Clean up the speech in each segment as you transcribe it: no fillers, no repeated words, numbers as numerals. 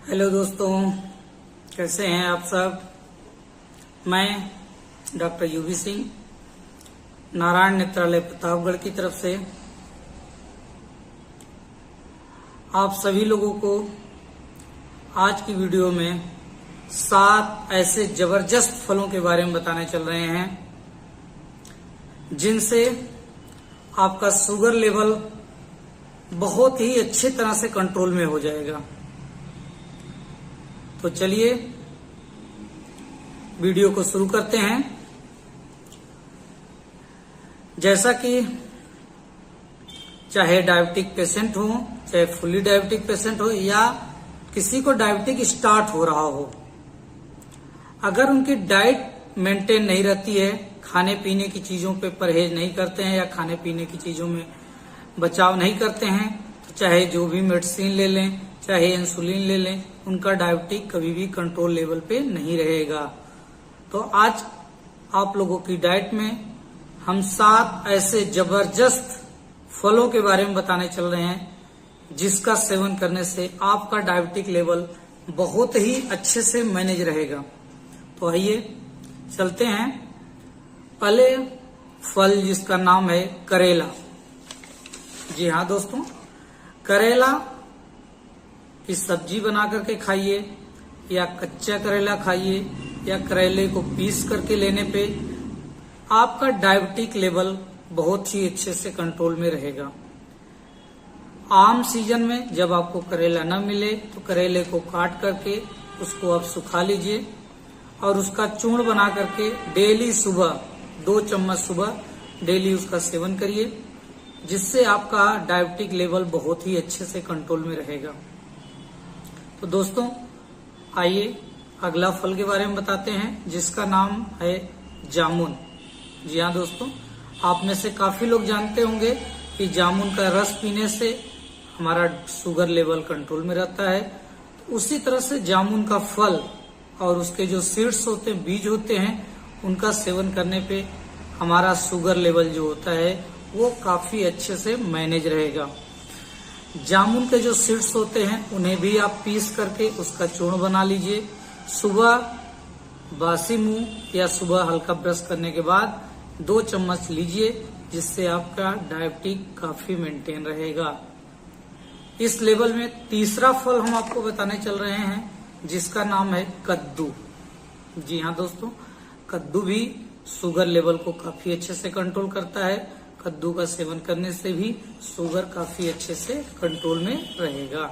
Hello दोस्तों, कैसे हैं आप सब। मैं डॉक्टर यूवी सिंह, नारायण नेत्रालय प्रतापगढ़ की तरफ से आप सभी लोगों को आज की वीडियो में 7 ऐसे जबरदस्त फलों के बारे में बताने चल रहे हैं जिनसे आपका शुगर लेवल बहुत ही अच्छी तरह से कंट्रोल में हो जाएगा। तो चलिए वीडियो को शुरू करते हैं। जैसा कि चाहे डायबिटिक पेशेंट हो, चाहे फुली डायबिटिक पेशेंट हो, या किसी को डायबिटिक स्टार्ट हो रहा हो, अगर उनकी डाइट मेंटेन नहीं रहती है, खाने पीने की चीजों पे परहेज नहीं करते हैं या खाने पीने की चीजों में बचाव नहीं करते हैं, तो चाहे जो भी मेडिसिन ले लें, चाहे इंसुलिन ले लें, उनका डायबिटिक कभी भी कंट्रोल लेवल पे नहीं रहेगा। तो आज आप लोगों की डाइट में हम 7 ऐसे जबरदस्त फलों के बारे में बताने चल रहे हैं जिसका सेवन करने से आपका डायबिटिक लेवल बहुत ही अच्छे से मैनेज रहेगा। तो आइए चलते हैं। पहले फल जिसका नाम है करेला। जी हाँ दोस्तों, करेला की सब्जी बना करके खाइए, या कच्चा करेला खाइए, या करेले को पीस करके लेने पे आपका डायबिटिक लेवल बहुत ही अच्छे से कंट्रोल में रहेगा। आम सीजन में जब आपको करेला न मिले तो करेले को काट करके उसको आप सुखा लीजिए और उसका चूर्ण बना करके डेली सुबह 2 चम्मच सुबह डेली उसका सेवन करिए, जिससे आपका डायबिटिक लेवल बहुत ही अच्छे से कंट्रोल में रहेगा। तो दोस्तों आइए अगला फल के बारे में बताते हैं जिसका नाम है जामुन। जी हाँ दोस्तों, आप में से काफी लोग जानते होंगे कि जामुन का रस पीने से हमारा शुगर लेवल कंट्रोल में रहता है। तो उसी तरह से जामुन का फल और उसके जो सीड्स होते हैं, बीज होते हैं, उनका सेवन करने पे हमारा शुगर लेवल जो होता है वो काफी अच्छे से मैनेज रहेगा। जामुन के जो सीड्स होते हैं उन्हें भी आप पीस करके उसका चूर्ण बना लीजिए। सुबह बासी मुंह या सुबह हल्का ब्रश करने के बाद 2 चम्मच लीजिए, जिससे आपका डायबिटिक काफी मेंटेन रहेगा। इस लेवल में तीसरा फल हम आपको बताने चल रहे हैं जिसका नाम है कद्दू। जी हाँ दोस्तों, कद्दू भी शुगर लेवल को काफी अच्छे से कंट्रोल करता है। कद्दू का सेवन करने से भी शुगर काफी अच्छे से कंट्रोल में रहेगा।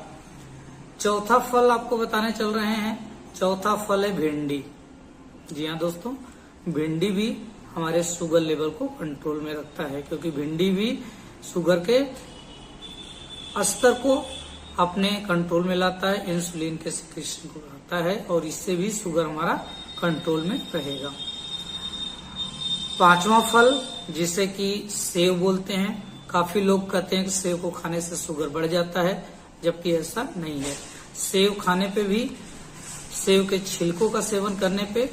चौथा फल आपको बताने चल रहे हैं, चौथा फल है भिंडी। जी हाँ दोस्तों, भिंडी भी हमारे शुगर लेवल को कंट्रोल में रखता है, क्योंकि भिंडी भी शुगर के स्तर को अपने कंट्रोल में लाता है, इंसुलिन के सिक्रेशन को बढ़ाता है और इससे भी शुगर हमारा कंट्रोल में रहेगा। 5वां फल जिसे कि सेव बोलते हैं। काफी लोग कहते हैं कि सेव को खाने से शुगर बढ़ जाता है, जबकि ऐसा नहीं है। सेव खाने पे भी, सेव के छिलकों का सेवन करने पे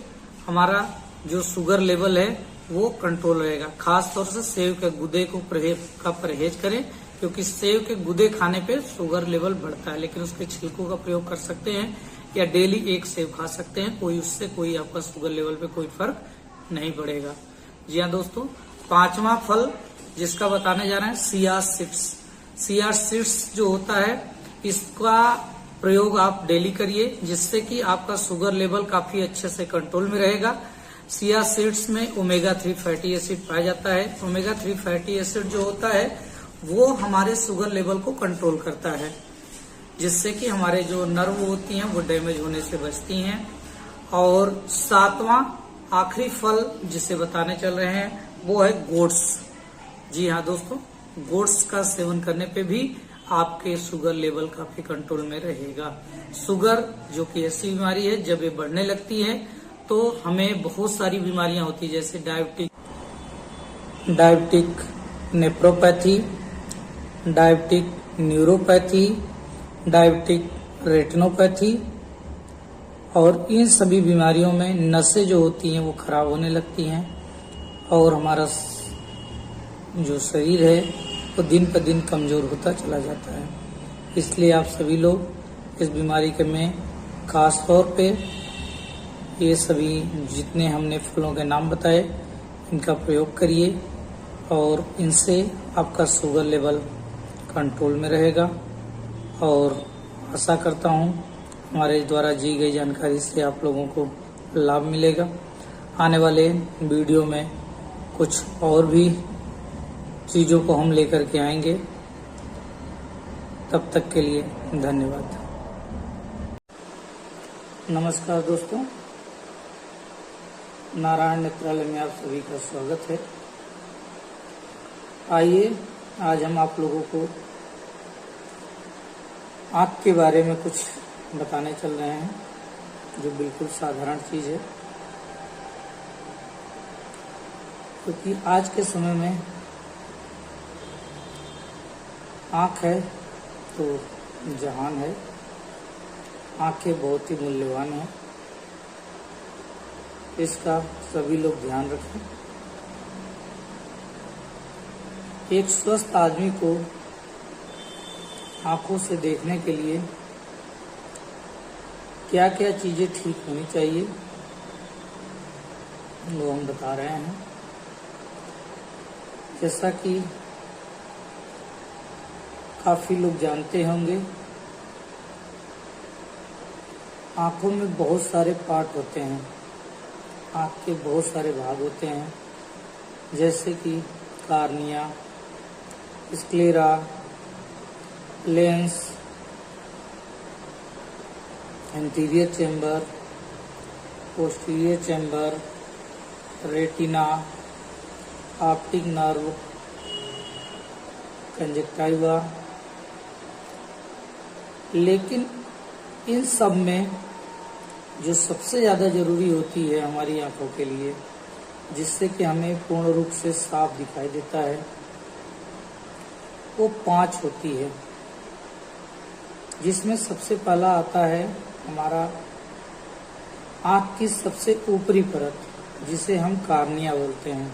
हमारा जो शुगर लेवल है वो कंट्रोल रहेगा। खास तौर से सेव के गुदे को परहेज करें, क्योंकि सेव के गुदे खाने पे शुगर लेवल बढ़ता है, लेकिन उसके छिलकों का प्रयोग कर सकते हैं या डेली 1 सेव खा सकते हैं। उससे कोई आपका शुगर लेवल पे कोई फर्क नहीं पड़ेगा। जी हाँ दोस्तों, 5वां फल जिसका बताने जा रहे हैं चिया सीड्स। चिया सीड्स जो होता है इसका प्रयोग आप डेली करिए, जिससे कि आपका शुगर लेवल काफी अच्छे से कंट्रोल में रहेगा। चिया सीड्स में ओमेगा 3 फैटी एसिड पाया जाता है। ओमेगा 3 फैटी एसिड जो होता है वो हमारे शुगर लेवल को कंट्रोल करता है, जिससे कि हमारे जो नर्व होती हैं वो डैमेज होने से बचती हैं। और 7वां आखिरी फल जिसे बताने चल रहे हैं वो है गोट्स। जी हाँ दोस्तों, गोट्स का सेवन करने पे भी आपके शुगर लेवल काफी कंट्रोल में रहेगा। शुगर जो कि ऐसी बीमारी है, जब ये बढ़ने लगती है तो हमें बहुत सारी बीमारियां होती है, जैसे diabetic nephropathy, diabetic neuropathy, diabetic retinopathy, और इन सभी बीमारियों में नसें जो होती हैं वो खराब होने लगती हैं और हमारा जो शरीर है वो दिन पर दिन कमजोर होता चला जाता है। इसलिए आप सभी लोग इस बीमारी के में खास तौर पे ये सभी जितने हमने फलों के नाम बताए इनका प्रयोग करिए और इनसे आपका शुगर लेवल कंट्रोल में रहेगा। और आशा करता हूँ हमारे द्वारा दी गई जानकारी से आप लोगों को लाभ मिलेगा। आने वाले वीडियो में कुछ और भी चीज़ों को हम लेकर के आएंगे। तब तक के लिए धन्यवाद। नमस्कार दोस्तों, नारायण नेत्रालय में आप सभी का स्वागत है। आइए आज हम आप लोगों को आँख के बारे में कुछ बताने चल रहे हैं, जो बिल्कुल साधारण चीज है, क्योंकि आज के समय में आँख है तो जहान है। आँखें बहुत ही मूल्यवान है, इसका सभी लोग ध्यान रखें। एक स्वस्थ आदमी को आंखों से देखने के लिए क्या क्या चीजें ठीक होनी चाहिए वो हम बता रहे हैं। जैसा कि काफी लोग जानते होंगे, आंखों में बहुत सारे पार्ट होते हैं, आंख के बहुत सारे भाग होते हैं, जैसे कि cornea, sclera, lens, anterior chamber, posterior chamber, retina, optic nerve, conjunctiva. लेकिन इन सब में जो सबसे ज़्यादा जरूरी होती है हमारी आंखों के लिए, जिससे कि हमें पूर्ण रूप से साफ दिखाई देता है, वो 5 होती है। जिसमें सबसे पहला आता है हमारा आँख की सबसे ऊपरी परत, जिसे हम कार्निया बोलते हैं।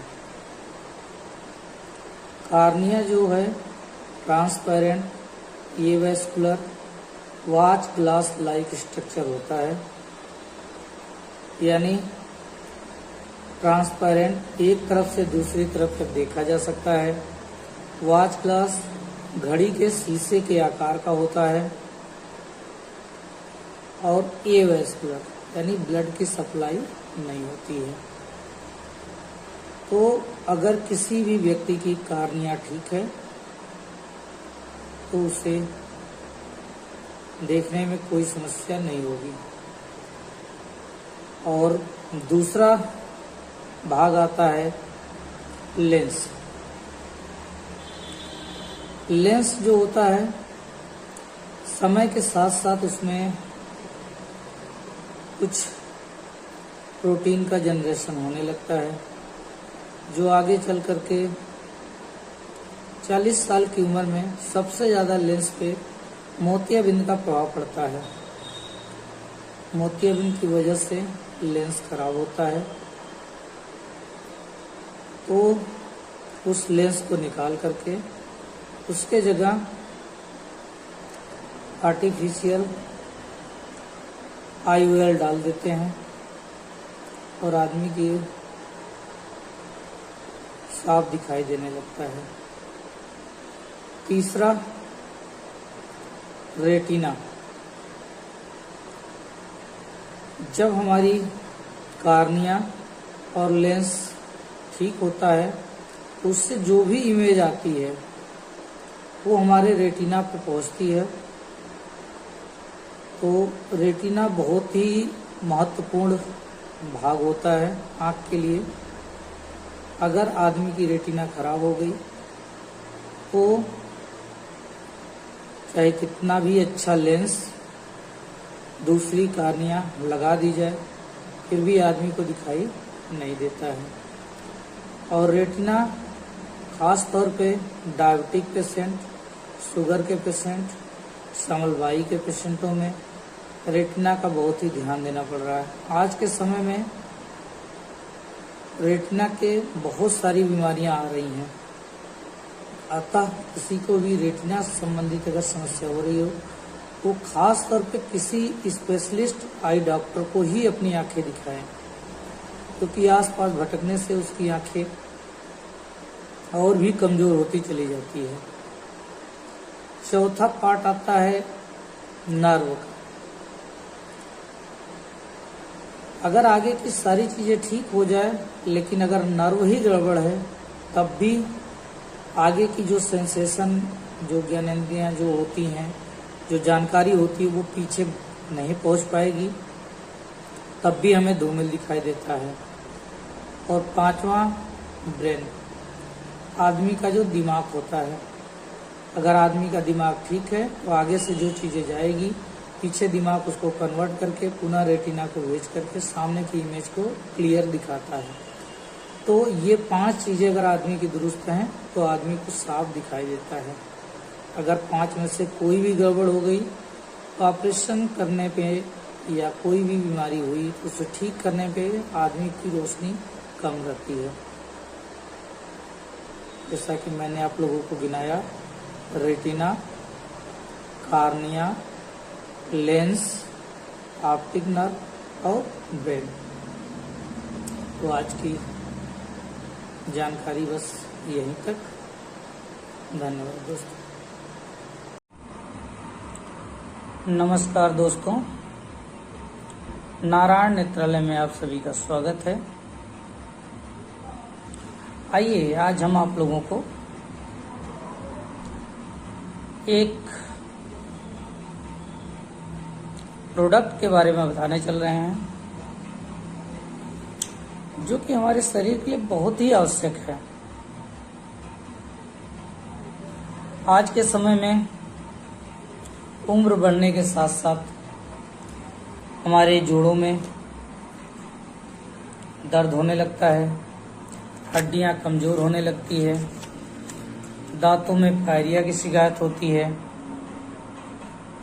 कार्निया जो है ट्रांसपेरेंट, ये vascular watch glass like structure होता है, यानी ट्रांसपेरेंट, एक तरफ से दूसरी तरफ तक देखा जा सकता है। वॉच ग्लास घड़ी के शीशे के आकार का होता है। और ए वेस्कुलर, यानी ब्लड की सप्लाई नहीं होती है। तो अगर किसी भी व्यक्ति की कार्निया ठीक है तो उसे देखने में कोई समस्या नहीं होगी। और दूसरा भाग आता है लेंस। लेंस जो होता है, समय के साथ साथ उसमें कुछ प्रोटीन का जनरेशन होने लगता है, जो आगे चल करके 40 साल की उम्र में सबसे ज़्यादा लेंस पे मोतियाबिंद का प्रभाव पड़ता है। मोतियाबिंद की वजह से लेंस खराब होता है, तो उस लेंस को निकाल करके उसके जगह आर्टिफिशियल IOL डाल देते हैं और आदमी की साफ दिखाई देने लगता है। तीसरा रेटिना। जब हमारी कार्निया और लेंस ठीक होता है, उससे जो भी इमेज आती है वो हमारे रेटिना पे पहुंचती है। तो रेटिना बहुत ही महत्वपूर्ण भाग होता है आँख के लिए। अगर आदमी की रेटिना खराब हो गई तो चाहे कितना भी अच्छा लेंस, दूसरी कार्निया लगा दी जाए, फिर भी आदमी को दिखाई नहीं देता है। और रेटिना खास तौर पे डायबिटिक पेशेंट, शुगर के पेशेंट, समलवायु के पेशेंटों में रेटिना का बहुत ही ध्यान देना पड़ रहा है। आज के समय में रेटिना के बहुत सारी बीमारियां आ रही हैं, अतः किसी को भी रेटिना से संबंधित अगर समस्या हो रही हो वो खास तौर पे किसी स्पेशलिस्ट आई डॉक्टर को ही अपनी आंखें दिखाएं, क्योंकि आसपास भटकने से उसकी आंखें और भी कमजोर होती चली जाती है। चौथा पार्ट आता है नर्व का। अगर आगे की सारी चीजें ठीक हो जाए, लेकिन अगर नर्व ही गड़बड़ है, तब भी आगे की जो सेंसेशन, जो ज्ञानेंद्रियां जो होती हैं, जो जानकारी होती है, वो पीछे नहीं पहुंच पाएगी, तब भी हमें धूमिल दिखाई देता है। और पांचवा ब्रेन, आदमी का जो दिमाग होता है। अगर आदमी का दिमाग ठीक है तो आगे से जो चीजें जाएगी, पीछे दिमाग उसको कन्वर्ट करके पुनः रेटिना को भेज करके सामने की इमेज को क्लियर दिखाता है। तो ये 5 चीजें अगर आदमी की दुरुस्त हैं तो आदमी को साफ दिखाई देता है। अगर 5 में से कोई भी गड़बड़ हो गई तो ऑपरेशन करने पे या कोई भी बीमारी हुई तो उसे ठीक करने पे आदमी की रोशनी कम रहती है। जैसा कि मैंने आप लोगों को गिनाया, retina, cornea, lens, optic nerve और ब्रेन। तो आज की जानकारी बस यहीं तक। धन्यवाद दोस्तों। नमस्कार दोस्तों, नारायण नेत्रालय में आप सभी का स्वागत है। आइए आज हम आप लोगों को एक प्रोडक्ट के बारे में बताने चल रहे हैं, जो कि हमारे शरीर के लिए बहुत ही आवश्यक है। आज के समय में उम्र बढ़ने के साथ साथ हमारे जोड़ों में दर्द होने लगता है, हड्डियां कमजोर होने लगती है, दांतों में पायरिया की शिकायत होती है,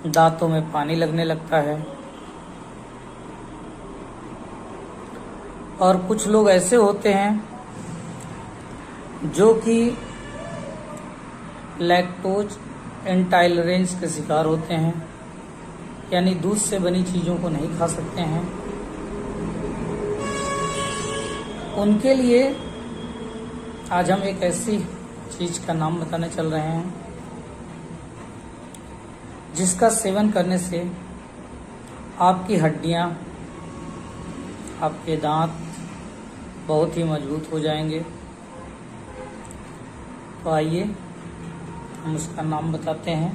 दांतों में पानी लगने लगता है। और कुछ लोग ऐसे होते हैं जो कि लैक्टोज इंटॉलरेंस के शिकार होते हैं, यानी दूध से बनी चीजों को नहीं खा सकते हैं। उनके लिए आज हम एक ऐसी चीज का नाम बताने चल रहे हैं जिसका सेवन करने से आपकी हड्डियां, आपके दांत बहुत ही मजबूत हो जाएंगे। तो आइए हम उसका नाम बताते हैं।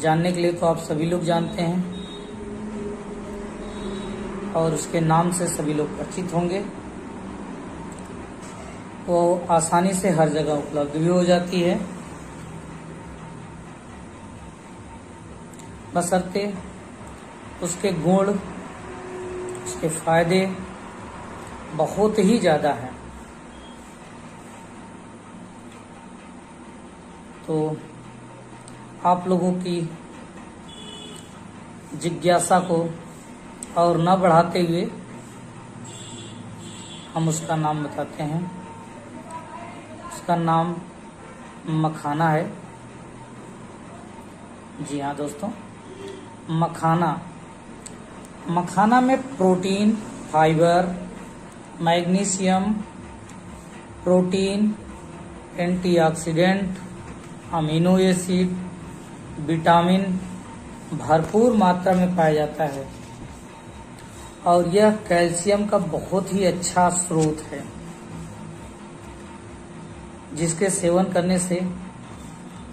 जानने के लिए तो आप सभी लोग जानते हैं और उसके नाम से सभी लोग परिचित होंगे। वो आसानी से हर जगह उपलब्ध भी हो जाती है, बशर्ते उसके गुण, उसके फायदे बहुत ही ज्यादा हैं। तो आप लोगों की जिज्ञासा को और न बढ़ाते हुए हम उसका नाम बताते हैं। उसका नाम मखाना है। जी हाँ दोस्तों, मखाना में protein, fibre, magnesium, protein, antioxidant, amino acid, vitamin भरपूर मात्रा में पाया जाता है और यह कैल्शियम का बहुत ही अच्छा स्रोत है, जिसके सेवन करने से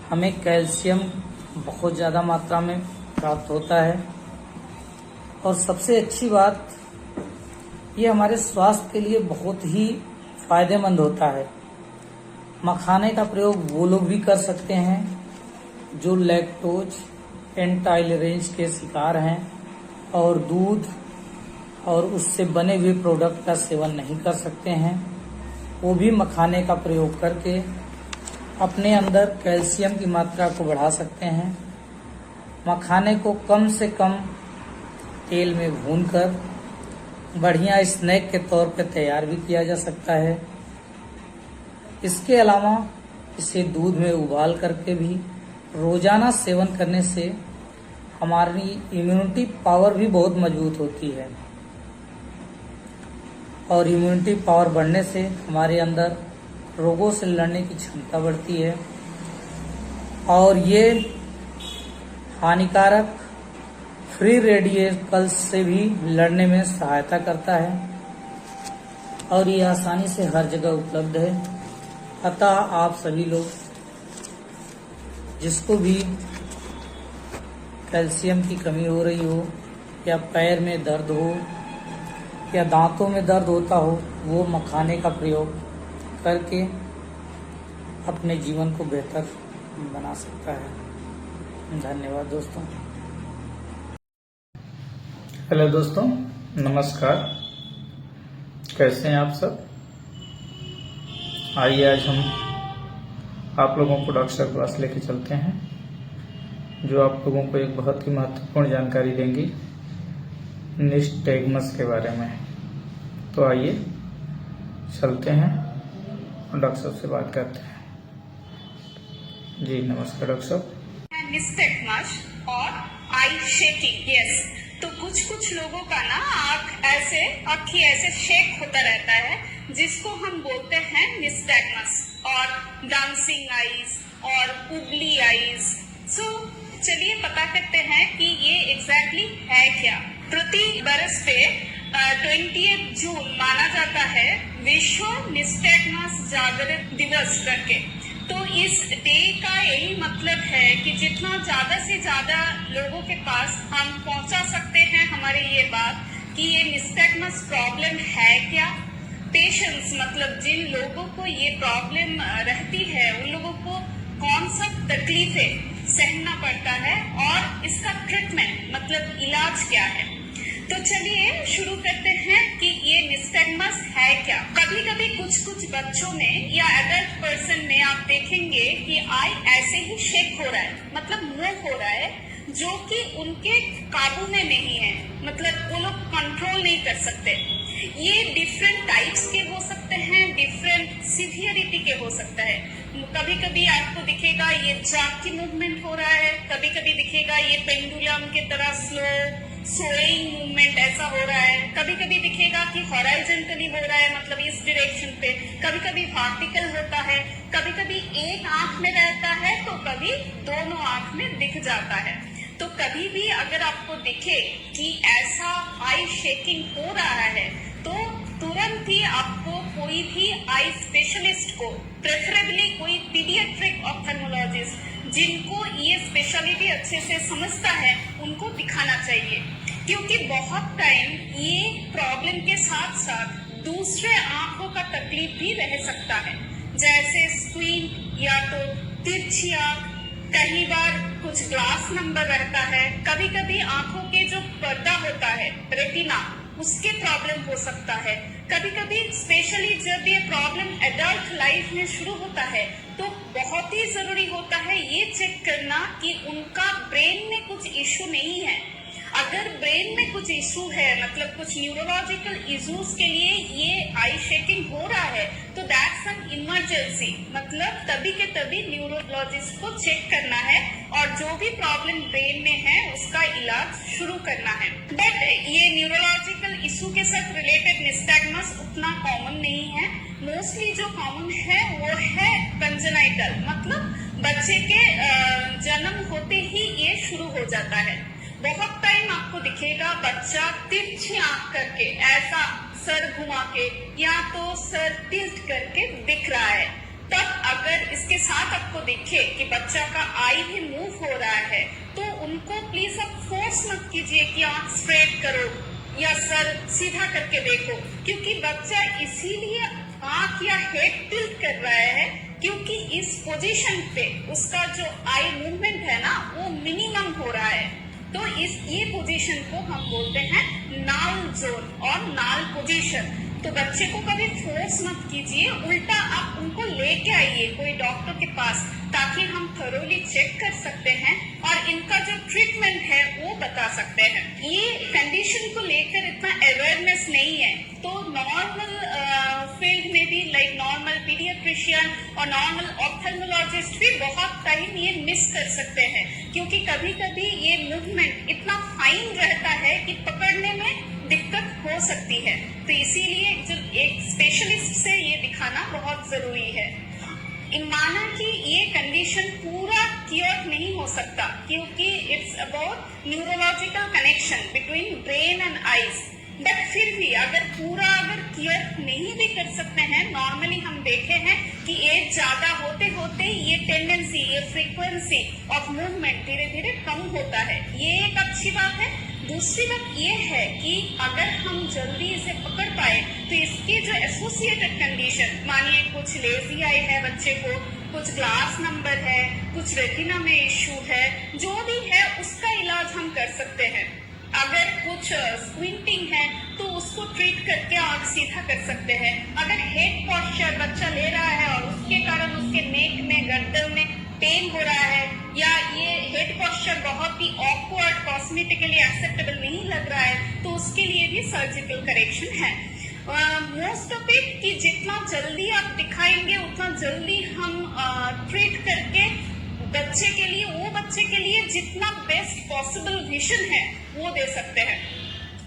हमें कैल्शियम बहुत ज़्यादा मात्रा में प्राप्त होता है। और सबसे अच्छी बात, ये हमारे स्वास्थ्य के लिए बहुत ही फायदेमंद होता है। मखाने का प्रयोग वो लोग भी कर सकते हैं जो लैक्टोज इंटॉलरेंस के शिकार हैं और दूध और उससे बने हुए प्रोडक्ट का सेवन नहीं कर सकते हैं। वो भी मखाने का प्रयोग करके अपने अंदर कैल्शियम की मात्रा को बढ़ा सकते हैं। मखाने को कम से कम तेल में भूनकर बढ़िया स्नैक के तौर पर तैयार भी किया जा सकता है। इसके अलावा इसे दूध में उबाल करके भी रोजाना सेवन करने से हमारी इम्यूनिटी पावर भी बहुत मजबूत होती है और इम्यूनिटी पावर बढ़ने से हमारे अंदर रोगों से लड़ने की क्षमता बढ़ती है और ये हानिकारक फ्री रेडिकल्स से भी लड़ने में सहायता करता है और ये आसानी से हर जगह उपलब्ध है। अतः आप सभी लोग जिसको भी कैल्शियम की कमी हो रही हो या पैर में दर्द हो या दांतों में दर्द होता हो, वो मखाने का प्रयोग करके अपने जीवन को बेहतर बना सकता है। धन्यवाद दोस्तों। हेलो दोस्तों, नमस्कार। कैसे हैं आप सब? आइए आज हम आप लोगों को डॉक्टर साहब के पास लेके चलते हैं, जो आप लोगों को एक बहुत ही महत्वपूर्ण जानकारी देंगी निस्टैगमस के बारे में। तो आइए चलते हैं और डॉक्टर साहब से बात करते हैं। जी नमस्कार डॉक्टर साहब। निस्टैगमस और आई शेकिंग, यस। तो कुछ लोगों का ना आँखी ऐसे शेक होता रहता है, जिसको हम बोलते हैं निस्टैगमस और डांसिंग आईज और उबली आईज। सो चलिए पता करते हैं कि ये एग्जैक्टली है क्या। प्रति बरस पे 20 जून माना जाता है विश्व निस्टैगमस जागृत दिवस करके। तो इस डे का यही मतलब है कि जितना ज्यादा से ज्यादा लोगों के पास हम पहुंचा सकते हैं हमारी ये बात कि ये निस्टैगमस प्रॉब्लम है क्या। पेशेंट्स मतलब जिन लोगों को ये प्रॉब्लम रहती है उन लोगों को कौन सा तकलीफें सहना पड़ता है और इसका ट्रीटमेंट मतलब इलाज क्या है। तो चलिए शुरू करते हैं कि ये निस्टैगमस है क्या। कभी कभी कुछ बच्चों में या एडल्ट पर्सन में आप देखेंगे कि आई ऐसे ही शेक हो रहा है, मतलब मूव हो रहा है, जो कि उनके काबू में नहीं है, मतलब वो लोग कंट्रोल नहीं कर सकते। ये डिफरेंट टाइप्स के हो सकते हैं, डिफरेंट सीवियरिटी के हो सकता है। कभी कभी आपको दिखेगा ये जाग की मूवमेंट हो रहा है, कभी कभी दिखेगा ये पेंडुलम की तरह स्लो सोइंग मूवमेंट ऐसा हो रहा है, कभी कभी दिखेगा कि हॉराइजॉन्टली हो रहा है, मतलब इस डायरेक्शन पे, कभी कभी वर्टिकल होता है, कभी कभी एक आंख में रहता है तो कभी दोनों आंख में दिख जाता है। तो कभी भी अगर आपको दिखे कि ऐसा आई शेकिंग हो रहा है तो तुरंत ही आपको कोई भी आई स्पेशलिस्ट को, प्रेफरेबली कोई पीडियाट्रिक ऑप्थेल्मोलॉजिस्ट जिनको ये स्पेशलिटी अच्छे से समझता है, उनको दिखाना चाहिए। क्योंकि बहुत टाइम ये प्रॉब्लम के साथ साथ दूसरे आंखों का तकलीफ भी रह सकता है, जैसे स्क्वीन या तो तिरछी आंख, कई बार कुछ ग्लास नंबर रहता है, कभी कभी आंखों के जो पर्दा होता है रेटिना उसके प्रॉब्लम हो सकता है। कभी कभी स्पेशली जब ये प्रॉब्लम एडल्ट लाइफ में शुरू होता है तो बहुत ही जरूरी होता है ये चेक करना कि उनका ब्रेन में कुछ इशू नहीं है। अगर ब्रेन में कुछ इशू है, मतलब कुछ न्यूरोलॉजिकल इश्यूज के लिए ये आई शेकिंग हो रहा है, तो दैट्स एन इमरजेंसी, मतलब तभी के तभी न्यूरोलॉजिस्ट को चेक करना है और जो भी प्रॉब्लम ब्रेन में है उसका इलाज शुरू करना है। बट ये न्यूरोलॉजिकल इशू के साथ रिलेटेड निस्टैगमस उतना कॉमन नहीं है। मोस्टली जो कॉमन है वो है कंजेनाइटल, मतलब बच्चे के जन्म होते ही ये शुरू हो जाता है। बहुत टाइम आपको दिखेगा बच्चा तिरछी आंख करके, ऐसा सर घुमा के या तो सर टिल्ट करके दिख रहा है। तब अगर इसके साथ आपको दिखे कि बच्चा का आई भी मूव हो रहा है तो उनको प्लीज आप फोर्स मत कीजिए कि आंख स्ट्रेट करो या सर सीधा करके देखो, क्योंकि बच्चा इसीलिए आंख या हेड टिल्ट कर रहा है क्योंकि इस पोजीशन पे उसका जो आई मूवमेंट है ना वो मिनिमम हो रहा है। तो ये पोजीशन को हम बोलते हैं नाल जोन और नाल पोजीशन। तो बच्चे को कभी फोर्स मत कीजिए, उल्टा आप उनको लेके आइए कोई डॉक्टर के पास ताकि हम थरोली चेक कर सकते हैं और इनका जो ट्रीटमेंट है वो बता सकते हैं। ये कंडीशन को लेकर इतना अवेयरनेस नहीं है, तो नॉर्मल फील्ड में भी लाइक नॉर्मल पीडियाट्रिशियन और नॉर्मल ऑप्थेल्मोलॉजिस्ट भी बहुत टाइम ये मिस कर सकते हैं, क्योंकि कभी कभी ये मूवमेंट इतना फाइन रहता है कि पकड़ने में दिक्कत हो सकती है। तो इसीलिए जो एक स्पेशलिस्ट से ये दिखाना बहुत जरूरी है। माना कि ये कंडीशन पूरा क्योर नहीं हो सकता, क्योंकि it's about neurological connection between brain and eyes, but फिर भी अगर क्योर नहीं भी कर सकते हैं, नॉर्मली हम देखे हैं कि एज ज्यादा होते होते ये टेंडेंसी, ये फ्रीक्वेंसी ऑफ मूवमेंट धीरे धीरे कम होता है। ये एक अच्छी बात है। दूसरी बात ये है कि अगर हम जल्दी इसे पकड़ पाए तो इसकी जो एसोसिएटेड कंडीशन, मानिए कुछ लेजी आई है बच्चे को, कुछ ग्लास नंबर है, कुछ रेटिना में इश्यू है, जो भी है उसका इलाज हम कर सकते हैं। अगर कुछ स्क्विंटिंग है तो उसको ट्रीट करके आंख सीधा कर सकते हैं। अगर हेड पॉस्चर बच्चा ले रहा है और उसके कारण उसके नेक में, गर्दन में पेन हो रहा है, या ये हेड पॉस्चर बहुत ही ऑकवर्ड, कॉस्मेटिकली एक्सेप्टेबल नहीं लग रहा है, तो उसके लिए भी सर्जिकल करेक्शन है। मोस्ट ऑफ इट कि जितना जल्दी आप दिखाएंगे उतना जल्दी हम ट्रीट करके बच्चे के लिए जितना बेस्ट पॉसिबल विजन है वो दे सकते हैं।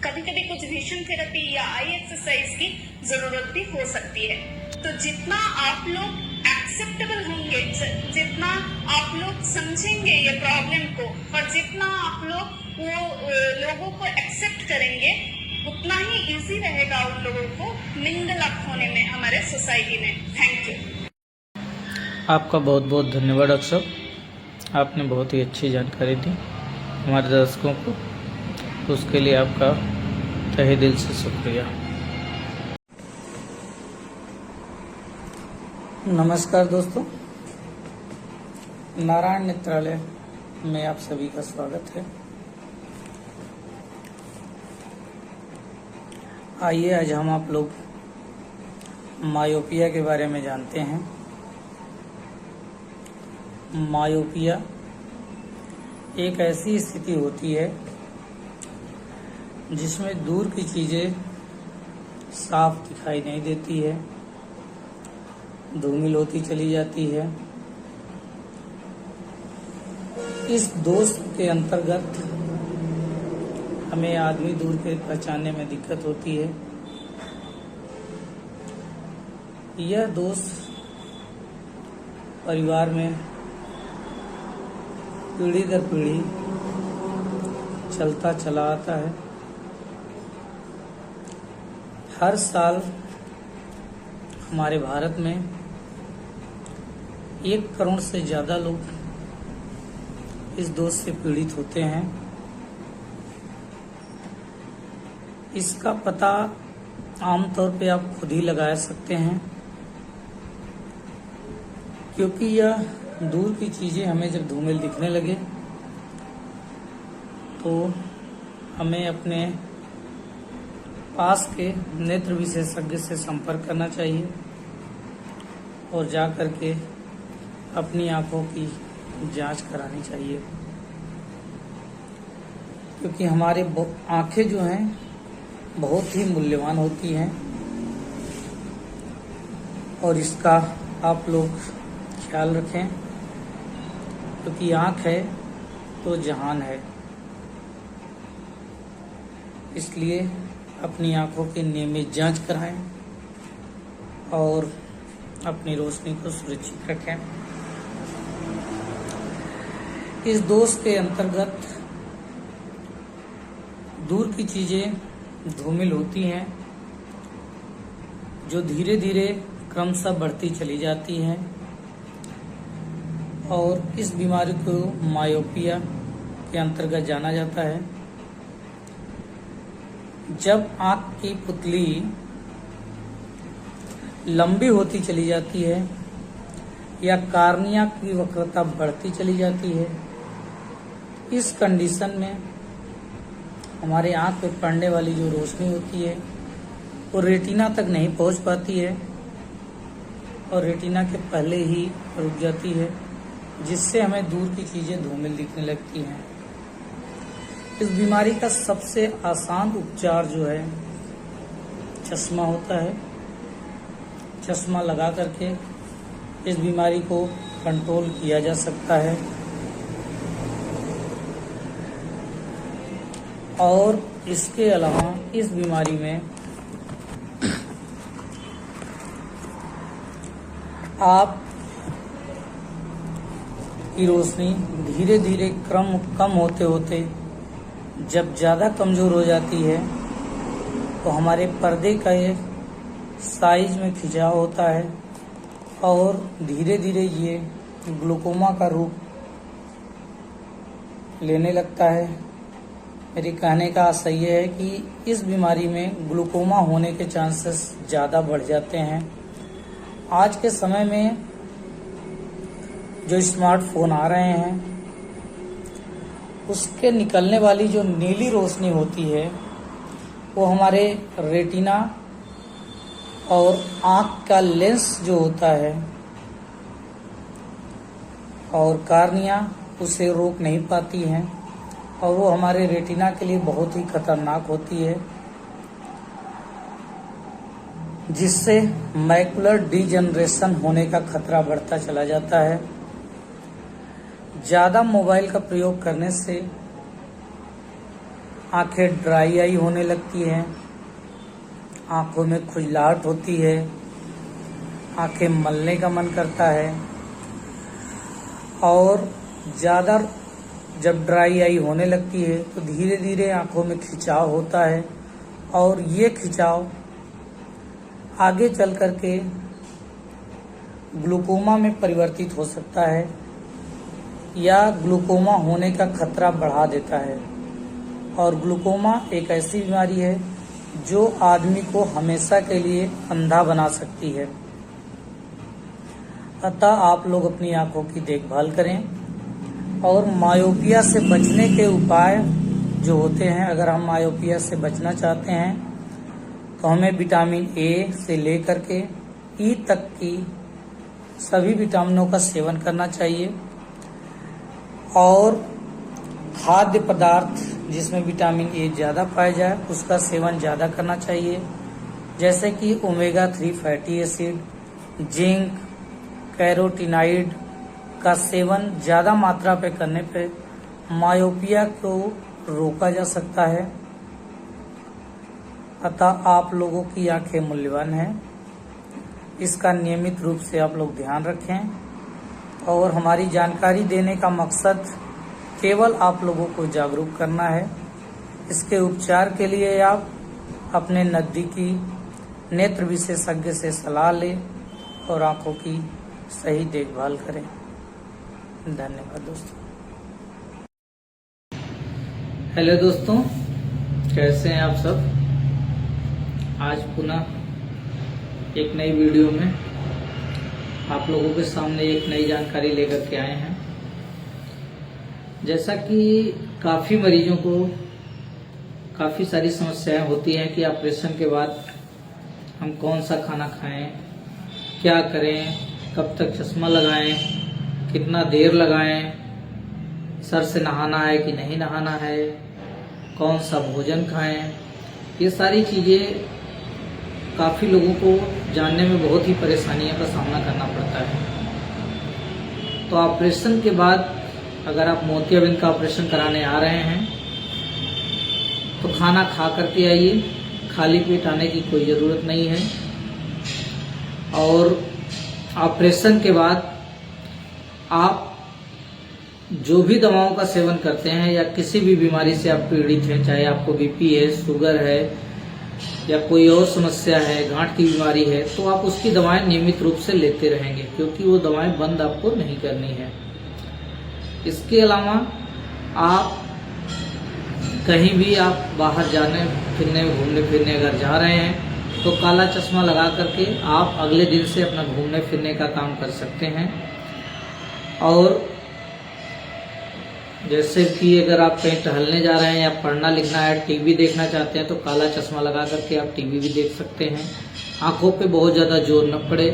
कभी कभी कुछ विजन थेरेपी या आई एक्सरसाइज की जरूरत भी हो सकती है। तो जितना आप लोग एक्सेप्टेबल होंगे, जितना आप लोग समझेंगे ये प्रॉब्लम को, और जितना आप लोग लोगों को एक्सेप्ट करेंगे, उतना ही इजी रहेगा उन लोगों को मिंगल अप होने में हमारे सोसाइटी में। Thank you. आपका बहुत बहुत धन्यवाद डॉक्टर साहब, आपने बहुत ही अच्छी जानकारी दी हमारे दर्शकों को, तो उसके लिए आपका तहे दिल से शुक्रिया। नमस्कार दोस्तों, नारायण नेत्रालय में आप सभी का स्वागत है। आइए आज हम आप लोग मायोपिया के बारे में जानते हैं। मायोपिया एक ऐसी स्थिति होती है जिसमें दूर की चीजें साफ दिखाई नहीं देती है, धूमिल होती चली जाती है। इस दोष के अंतर्गत हमें आदमी दूर के पहचानने में दिक्कत होती है। यह दोष परिवार में पीढ़ी दर पीढ़ी चलता चला आता है। हर साल हमारे भारत में 1 करोड़ से ज्यादा लोग इस दोष से पीड़ित होते हैं। इसका पता आमतौर पे आप खुद ही लगा सकते हैं, क्योंकि यह दूर की चीजें हमें जब धूमिल दिखने लगे तो हमें अपने पास के नेत्र विशेषज्ञ से संपर्क करना चाहिए और जा करके अपनी आंखों की जांच करानी चाहिए, क्योंकि हमारे आंखें जो हैं बहुत ही मूल्यवान होती हैं और इसका आप लोग ख्याल रखें, क्योंकि आंख है तो जहान है। इसलिए अपनी आंखों की नियमित जांच कराएं और अपनी रोशनी को सुरक्षित रखें। इस दोष के अंतर्गत दूर की चीजें धूमिल होती हैं, जो धीरे धीरे क्रमशः बढ़ती चली जाती हैं, और इस बीमारी को मायोपिया के अंतर्गत जाना जाता है। जब आंख की पुतली लंबी होती चली जाती है या कार्निया की वक्रता बढ़ती चली जाती है, इस कंडीशन में हमारे आंख पे पड़ने वाली जो रोशनी होती है वो रेटिना तक नहीं पहुंच पाती है और रेटिना के पहले ही रुक जाती है, जिससे हमें दूर की चीजें धूमिल दिखने लगती हैं। इस बीमारी का सबसे आसान उपचार जो है चश्मा होता है। चश्मा लगा करके इस बीमारी को कंट्रोल किया जा सकता है। और इसके अलावा इस बीमारी में आप की रोशनी धीरे धीरे कम होते होते जब ज़्यादा कमज़ोर हो जाती है तो हमारे पर्दे का ये साइज में खिंचाव होता है और धीरे धीरे ये ग्लूकोमा का रूप लेने लगता है। मेरे कहने का आशय ये है कि इस बीमारी में ग्लूकोमा होने के चांसेस ज़्यादा बढ़ जाते हैं। आज के समय में जो स्मार्टफोन आ रहे हैं उसके निकलने वाली जो नीली रोशनी होती है वो हमारे रेटिना और आँख का लेंस जो होता है और कार्निया उसे रोक नहीं पाती हैं और वो हमारे रेटिना के लिए बहुत ही खतरनाक होती है, जिससे मैकुलर डिजनरेशन होने का खतरा बढ़ता चला जाता है। ज़्यादा मोबाइल का प्रयोग करने से आंखें ड्राई आई होने लगती हैं, आंखों में खुजलाहट होती है, आंखें मलने का मन करता है और ज़्यादा जब ड्राई आई होने लगती है तो धीरे धीरे आंखों में खिंचाव होता है और ये खिंचाव आगे चल कर के ग्लूकोमा में परिवर्तित हो सकता है या ग्लूकोमा होने का खतरा बढ़ा देता है। और ग्लूकोमा एक ऐसी बीमारी है जो आदमी को हमेशा के लिए अंधा बना सकती है। अतः आप लोग अपनी आंखों की देखभाल करें और मायोपिया से बचने के उपाय जो होते हैं, अगर हम मायोपिया से बचना चाहते हैं तो हमें विटामिन ए से लेकर के ई तक की सभी विटामिनों का सेवन करना चाहिए और खाद्य पदार्थ जिसमें विटामिन ए ज़्यादा पाया जाए उसका सेवन ज़्यादा करना चाहिए, जैसे कि omega 3 fatty acid, zinc, carotenoid का सेवन ज़्यादा मात्रा पे करने पे मायोपिया को रोका जा सकता है। अतः आप लोगों की आंखें मूल्यवान हैं, इसका नियमित रूप से आप लोग ध्यान रखें और हमारी जानकारी देने का मकसद केवल आप लोगों को जागरूक करना है। इसके उपचार के लिए आप अपने नज़दीकी नेत्र विशेषज्ञ से सलाह लें और आंखों की सही देखभाल करें। धन्यवाद दोस्तों। हेलो दोस्तों, कैसे हैं आप सब। आज पुनः एक नई वीडियो में आप लोगों के सामने एक नई जानकारी लेकर के आए हैं। जैसा कि काफ़ी मरीजों को काफ़ी सारी समस्याएं होती हैं कि ऑपरेशन के बाद हम कौन सा खाना खाएं, क्या करें, कब तक चश्मा लगाएं, कितना देर लगाएं, सर से नहाना है कि नहीं नहाना है, कौन सा भोजन खाएं। ये सारी चीज़ें काफ़ी लोगों को जानने में बहुत ही परेशानियों का सामना करना पड़ता है। तो ऑपरेशन के बाद अगर आप मोतियाबिंद का ऑपरेशन कराने आ रहे हैं तो खाना खा करके आइए, खाली पेट आने की कोई ज़रूरत नहीं है। और ऑपरेशन के बाद आप जो भी दवाओं का सेवन करते हैं या किसी भी बीमारी से आप पीड़ित हैं, चाहे आपको बीपी है, शुगर है या कोई और समस्या है, गांठ की बीमारी है, तो आप उसकी दवाएं नियमित रूप से लेते रहेंगे, क्योंकि वो दवाएं बंद आपको नहीं करनी है। इसके अलावा आप कहीं भी आप बाहर जाने फिरने घूमने फिरने अगर जा रहे हैं तो काला चश्मा लगा करके आप अगले दिन से अपना घूमने फिरने का काम कर सकते हैं। और जैसे कि अगर आप कहीं टहलने जा रहे हैं या पढ़ना लिखना है, टीवी देखना चाहते हैं तो काला चश्मा लगा करके आप टीवी भी देख सकते हैं। आंखों पे बहुत ज़्यादा जोर न पड़े।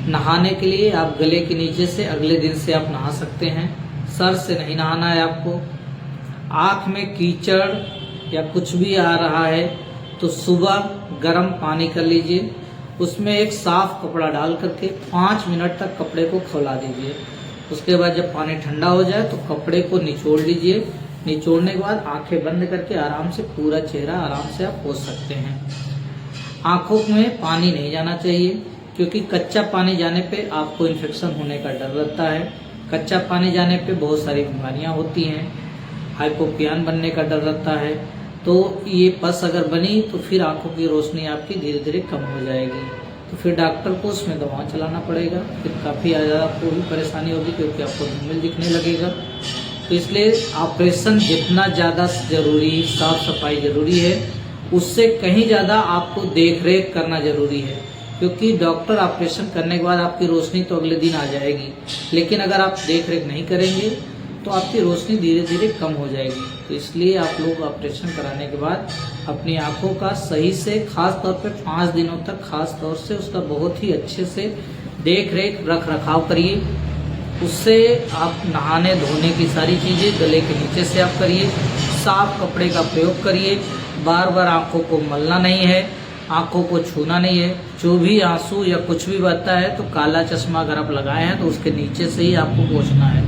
नहाने के लिए आप गले के नीचे से अगले दिन से आप नहा सकते हैं, सर से नहीं नहाना है आपको। आँख में कीचड़ या कुछ भी आ रहा है तो सुबह गर्म पानी कर लीजिए, उसमें एक साफ कपड़ा डाल करके 5 मिनट तक कपड़े को खौला दीजिए। उसके बाद जब पानी ठंडा हो जाए तो कपड़े को निचोड़ लीजिए। निचोड़ने के बाद आंखें बंद करके आराम से पूरा चेहरा आराम से आप पोंछ सकते हैं। आंखों में पानी नहीं जाना चाहिए, क्योंकि कच्चा पानी जाने पे आपको इन्फेक्शन होने का डर रहता है। कच्चा पानी जाने पे बहुत सारी बीमारियां होती हैं, हाइपोपियन बनने का डर रहता है। तो ये पस अगर बनी तो फिर आंखों की रोशनी आपकी धीरे धीरे कम हो जाएगी, तो फिर डॉक्टर को उसमें दवा चलाना पड़ेगा, फिर काफ़ी ज़्यादा आपको भी परेशानी होगी, क्योंकि आपको धूमिल दिखने लगेगा। तो इसलिए ऑपरेशन जितना ज़्यादा जरूरी, साफ सफाई जरूरी है, उससे कहीं ज़्यादा आपको देख रेख करना जरूरी है। क्योंकि डॉक्टर ऑपरेशन करने के बाद आपकी रोशनी तो अगले दिन आ जाएगी, लेकिन अगर आप देख रेख नहीं करेंगे तो आपकी रोशनी धीरे धीरे कम हो जाएगी। तो इसलिए आप लोग ऑपरेशन कराने के बाद अपनी आंखों का सही से, खास तौर पे 5 दिनों तक खास तौर से उसका बहुत ही अच्छे से देख रेख रख रखाव करिए। उससे आप नहाने धोने की सारी चीज़ें गले के नीचे से आप करिए। साफ कपड़े का प्रयोग करिए। बार बार आंखों को मलना नहीं है, आंखों को छूना नहीं है। जो भी आंसू या कुछ भी बहता है तो काला चश्मा अगर आप लगाए हैं तो उसके नीचे से ही आपको पोंछना है,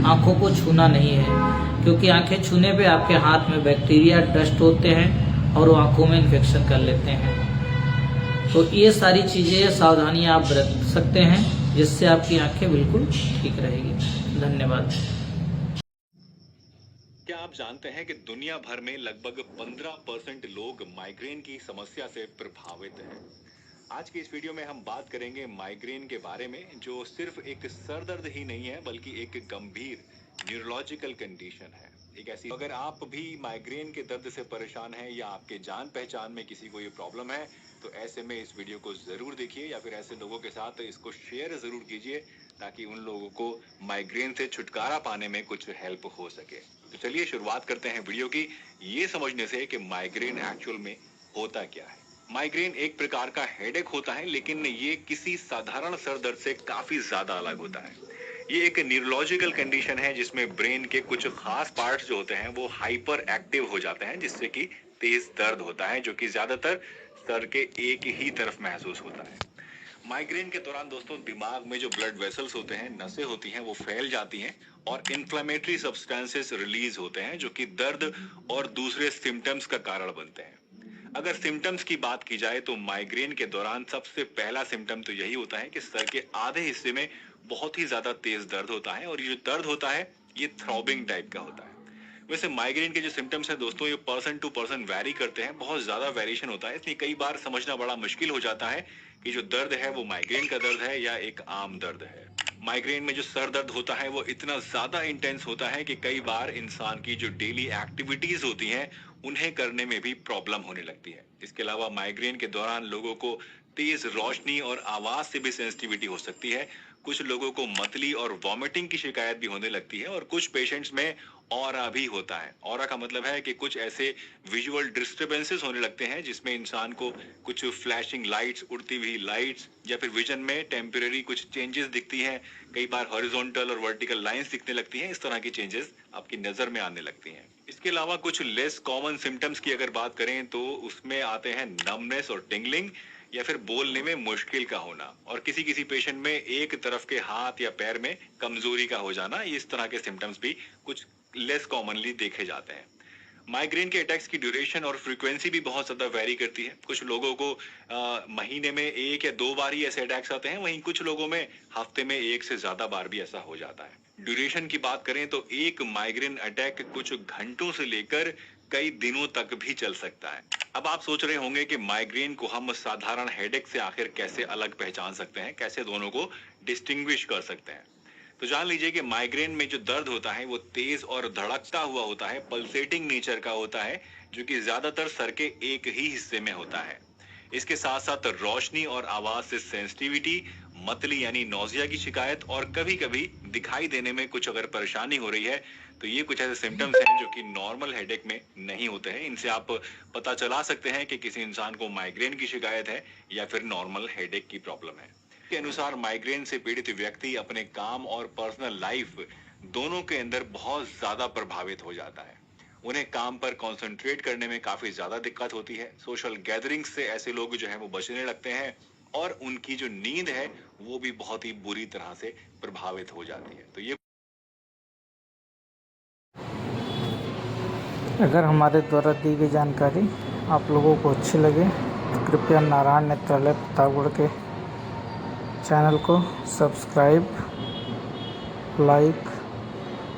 आंखों को छूना नहीं है। क्योंकि आंखें छूने पे आपके हाथ में बैक्टीरिया, डस्ट होते हैं और वो आंखों में इन्फेक्शन कर लेते हैं। तो ये सारी चीज़ें, सावधानियां आप बरत सकते हैं, जिससे आपकी आंखें बिल्कुल ठीक रहेगी। धन्यवाद। क्या आप जानते हैं कि दुनिया भर में लगभग 15% लोग माइग्रेन की समस्या से प्रभावित हैं। आज की इस वीडियो में हम बात करेंगे माइग्रेन के बारे में, जो सिर्फ एक सर दर्द ही नहीं है बल्कि एक गंभीर न्यूरोलॉजिकल कंडीशन है। एक ऐसी, अगर आप भी माइग्रेन के दर्द से परेशान हैं या आपके जान पहचान में किसी को ये प्रॉब्लम है, तो ऐसे में इस वीडियो को जरूर देखिए या फिर ऐसे लोगों के साथ इसको शेयर जरूर कीजिए, ताकि उन लोगों को माइग्रेन से छुटकारा पाने में कुछ हेल्प हो सके। तो चलिए शुरुआत करते हैं वीडियो की, ये समझने से कि माइग्रेन एक्चुअल में होता क्या है। माइग्रेन एक प्रकार का हेडेक होता है, लेकिन ये किसी साधारण सर दर्द से काफी ज्यादा अलग होता है। ये एक न्यूरोलॉजिकल कंडीशन है जिसमें ब्रेन के कुछ खास पार्ट्स जो होते हैं वो हाइपर एक्टिव हो जाते हैं, जिससे कि तेज दर्द होता है, जो कि ज्यादातर सर के एक ही तरफ महसूस होता है। माइग्रेन के दौरान दोस्तों, दिमाग में जो ब्लड वेसल्स होते हैं, नसें होती हैं, वो फैल जाती हैं और इन्फ्लेमेटरी सब्सटेंसेस रिलीज होते हैं, जो कि दर्द और दूसरे सिम्टम्स का कारण बनते हैं। अगर सिम्टम्स की बात की जाए तो माइग्रेन के दौरान सबसे पहला सिम्टम तो यही होता है कि सर के आधे हिस्से में बहुत ही ज्यादा तेज दर्द होता है, और ये जो दर्द होता है ये थ्रॉबिंग टाइप का होता है। वैसे माइग्रेन के जो सिम्टम्स हैं दोस्तों, ये पर्सन टू पर्सन वैरी करते हैं, बहुत ज्यादा वेरिएशन होता है, इसलिए कई बार समझना बड़ा मुश्किल हो जाता है कि जो दर्द है वो माइग्रेन का दर्द है या एक आम दर्द है। माइग्रेन में जो सर दर्द होता है वो इतना ज्यादा इंटेंस होता है कि कई बार इंसान की जो डेली एक्टिविटीज होती हैं उन्हें करने में भी प्रॉब्लम होने लगती है। इसके अलावा माइग्रेन के दौरान लोगों को तेज रोशनी और आवाज से भी सेंसिटिविटी हो सकती है। कुछ लोगों को मतली और वॉमिटिंग की शिकायत भी होने लगती है, और कुछ पेशेंट्स में ऑरा भी होता है। ऑरा का मतलब है कि कुछ ऐसे विजुअल डिस्टर्बेंसेस होने लगते हैं जिसमें इंसान को कुछ फ्लैशिंग लाइट्स, उड़ती हुई लाइट्स, या फिर विजन में टेम्परेरी कुछ चेंजेस दिखती हैं। कई बार हॉरिजॉन्टल और वर्टिकल लाइंस दिखने लगती हैं। इस तरह की चेंजेस आपकी नजर में आने लगती हैं। इसके अलावा कुछ लेस कॉमन सिम्टम्स की अगर बात करें तो उसमें आते हैं नमनेस और टिंगलिंग, या फिर बोलने में मुश्किल का होना, और किसी किसी पेशेंट में एक तरफ के हाथ या पैर में कमजोरी का हो जाना। इस तरह के सिम्टम्स भी कुछ लेस कॉमनली देखे जाते हैं। माइग्रेन के अटैक्स की ड्यूरेशन और फ्रीक्वेंसी भी बहुत ज्यादा वेरी करती है। कुछ लोगों को महीने में 1 या 2 बार ही ऐसे अटैक्स आते हैं, वहीं कुछ लोगों में हफ्ते में 1 से ज्यादा बार भी ऐसा हो जाता है। ड्यूरेशन की बात करें तो एक माइग्रेन अटैक कुछ घंटों से लेकर कई दिनों तक भी चल सकता है। अब आप सोच रहे होंगे कि माइग्रेन को हम साधारण हेडेक से आखिर कैसे अलग पहचान सकते हैं, कैसे दोनों को डिस्टिंग्विश कर सकते हैं। तो जान लीजिए कि माइग्रेन में जो दर्द होता है वो तेज और धड़कता हुआ होता है, पल्सेटिंग नेचर का होता है, जो कि ज्यादातर सर के एक ही हिस्से में होता है। इसके साथ साथ रोशनी और आवाज से सेंसिटिविटी, मतली यानी नौजिया की शिकायत, और कभी कभी दिखाई देने में कुछ अगर परेशानी हो रही है, तो ये कुछ ऐसे सिम्टम्स हैं जो कि नॉर्मल हेडेक में नहीं होते हैं। इनसे आप पता चला सकते हैं कि किसी इंसान को माइग्रेन की शिकायत है या फिर नॉर्मल हेडेक की प्रॉब्लम है। के अनुसार माइग्रेन से पीड़ित व्यक्ति अपने काम और पर्सनल लाइफ दोनों के अंदर बहुत ज्यादा प्रभावित हो जाता है। उन्हें काम पर कंसंट्रेट करने में काफी ज्यादा दिक्कत होती है। सोशल गैदरिंग्स से ऐसे लोग जो है वो बचने लगते हैं और उनकी जो नींद है वो भी बहुत ही बुरी तरह से प्रभावित हो जाती है। तो ये अगर हमारे द्वारा दी गई जानकारी आप लोगों को अच्छी लगे तो कृपया नारायण नेत्रालय प्रतापगढ़ के चैनल को सब्सक्राइब, लाइक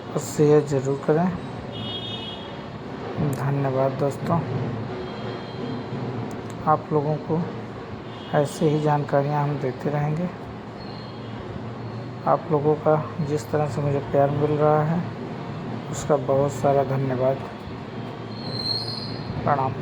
और शेयर ज़रूर करें। धन्यवाद दोस्तों। आप लोगों को ऐसे ही जानकारियाँ हम देते रहेंगे। आप लोगों का जिस तरह से मुझे प्यार मिल रहा है उसका बहुत सारा धन्यवाद। प्रणाम।